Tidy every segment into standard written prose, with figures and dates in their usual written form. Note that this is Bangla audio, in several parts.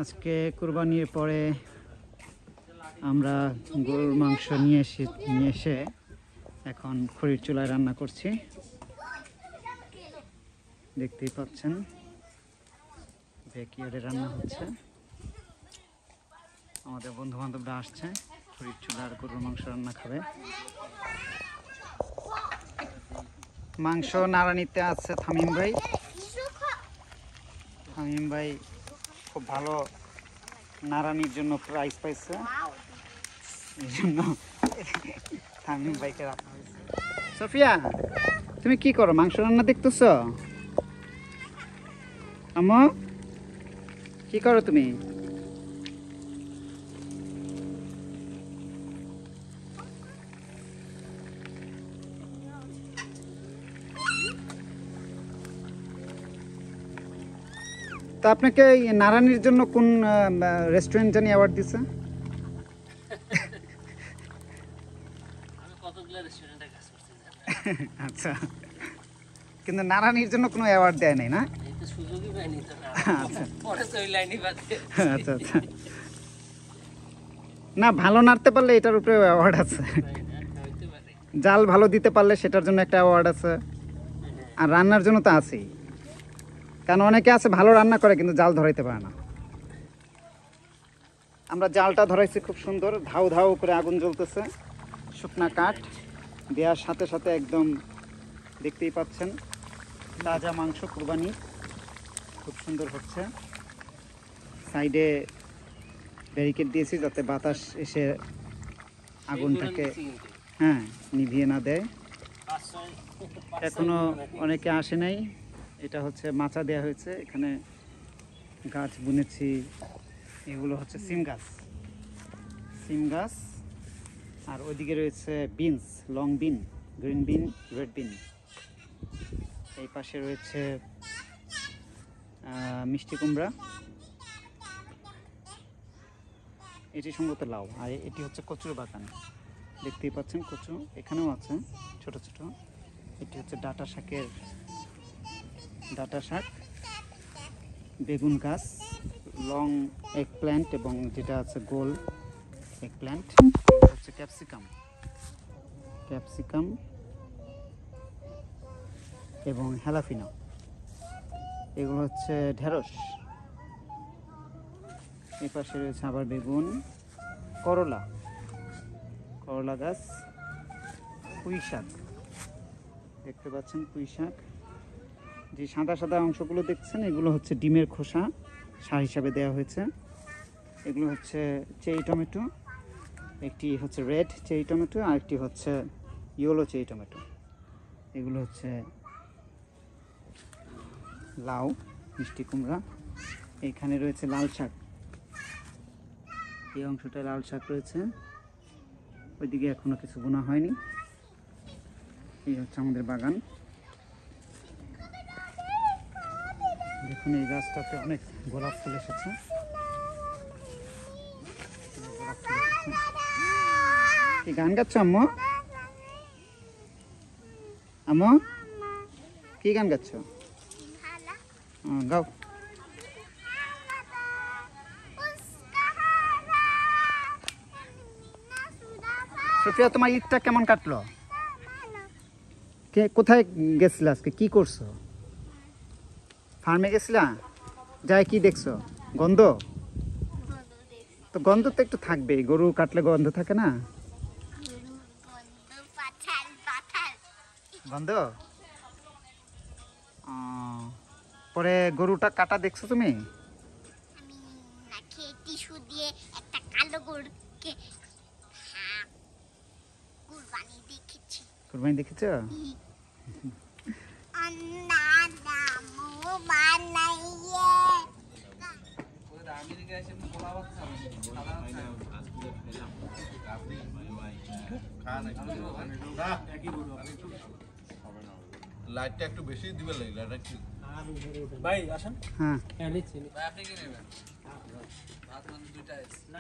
আজকে কুরবানির পরে আমরা গরুর মাংস নিয়ে এসে এখন খড়ির চুলায় রান্না করছি। দেখতেই পাচ্ছেন ব্যাকইয়ার্ডে রান্না হচ্ছে। আমাদের বন্ধু বান্ধবরা আসছে খড়ির চুলার গরুর মাংস রান্না খাবে। মাংস নাড়ানিতে আছে থামিম ভাই। থামিম ভাই খুব ভালো নাড়ানির জন্য প্রাইজ পাইছে, এই জন্য থামিম ভাইকে রাখা হয়েছে। সোফিয়া, তুমি কি করো? মাংস রান্না দেখতেছ? আম্মু কি করো তুমি? তো আপনাকে এই নারানির জন্য কোন রেস্টুরেন্ট জানি অ্যাওয়ার্ড দিছে? আচ্ছা, কিন্তু নারানির জন্য কোনো অ্যাওয়ার্ড দেয় নাই না? আচ্ছা আচ্ছা আচ্ছা, না ভালো নাড়তে পারলে এটার উপরে অ্যাওয়ার্ড আছে। জাল ভালো দিতে পারলে সেটার জন্য একটা অ্যাওয়ার্ড আছে, আর রান্নার জন্য তো আছেই। কারণ অনেকে আছে ভালো রান্না করে কিন্তু জাল ধরাইতে পারে না। আমরা জালটা ধরাইছি খুব সুন্দর, ধাউ ধাউ করে আগুন জ্বলতেছে, শুকনা কাঠ দেওয়ার সাথে সাথে একদম দেখতেই পাচ্ছেন তাজা মাংস কুরবানি, খুব সুন্দর হচ্ছে। সাইডে ব্যারিকেড দিয়েছি যাতে বাতাস এসে আগুনটাকে নিভিয়ে না দেয়। এখনো অনেকে আসে নাই। এটা হচ্ছে মাচা দেওয়া হয়েছে, এখানে গাছ বুনেছি। এগুলো হচ্ছে সিম গাছ। আর ওইদিকে রয়েছে beans, long bean, green bean, red bean. এই পাশে রয়েছে মিষ্টি কুমড়া, এটি সম্ভবত লাউ। আর এটি হচ্ছে কচুর বাগান, দেখতেই পাচ্ছেন কচু এখানেও আছে ছোট ছোট। এটি হচ্ছে ডাঁটা শাক, বেগুন গাছ, লং এগ প্ল্যান্ট এবং যেটা আছে গোল এগ প্ল্যান্ট। হচ্ছে ক্যাপসিকাম এবং হ্যালাফিনো। এগুলো হচ্ছে ঢেঁড়স। এই পাশে রয়েছে আবার বেগুন, করলা গাছ, পুঁই শাক দেখতে পাচ্ছেন। পুঁই শাক, যে সাদা সাদা অংশগুলো দেখছেন এগুলো হচ্ছে ডিমের খোসা, সার হিসাবে দেওয়া হয়েছে। এগুলো হচ্ছে চেরি টমেটো, একটি হচ্ছে রেড চেরি টমেটো আর একটি হচ্ছে ইয়েলো চেরি টমেটো। এগুলো হচ্ছে লাউ, মিষ্টি কুমড়া। এখানে রয়েছে লাল শাক, এই অংশটা লাল শাক রয়েছে। ওইদিকে এখনো কিছু বোনা হয়নি। এই হচ্ছে আমাদের বাগান। দেখুন এই গাছটাতে অনেক গোলাপ ফুল এসেছে। কি গান গাচ্ছ আম্মু? কি গান গাচ্ছ? গাও। সোফিয়া, তোমার ঈদটা কেমন কাটলো? কোথায় গেছিলা আজকে? কি করছো? ফার্মে গেছিলা? যাই কি দেখছো? গন্ধ তো একটু থাকবেই, গরু কাটলে গন্ধ থাকে না? গন্ধ পরে গরুটা কাটা দেখছো তুমি? কুরবানি দেখেছ? লাইটটা একটু বেশি দিবে লাগলে ভাই আসেন। হ্যাঁ নিচ্ছি ভাই, আপনি কি নেবেন? ভাত মানে দুইটা। না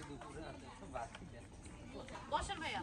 দুপুরে বসেন ভাইয়া।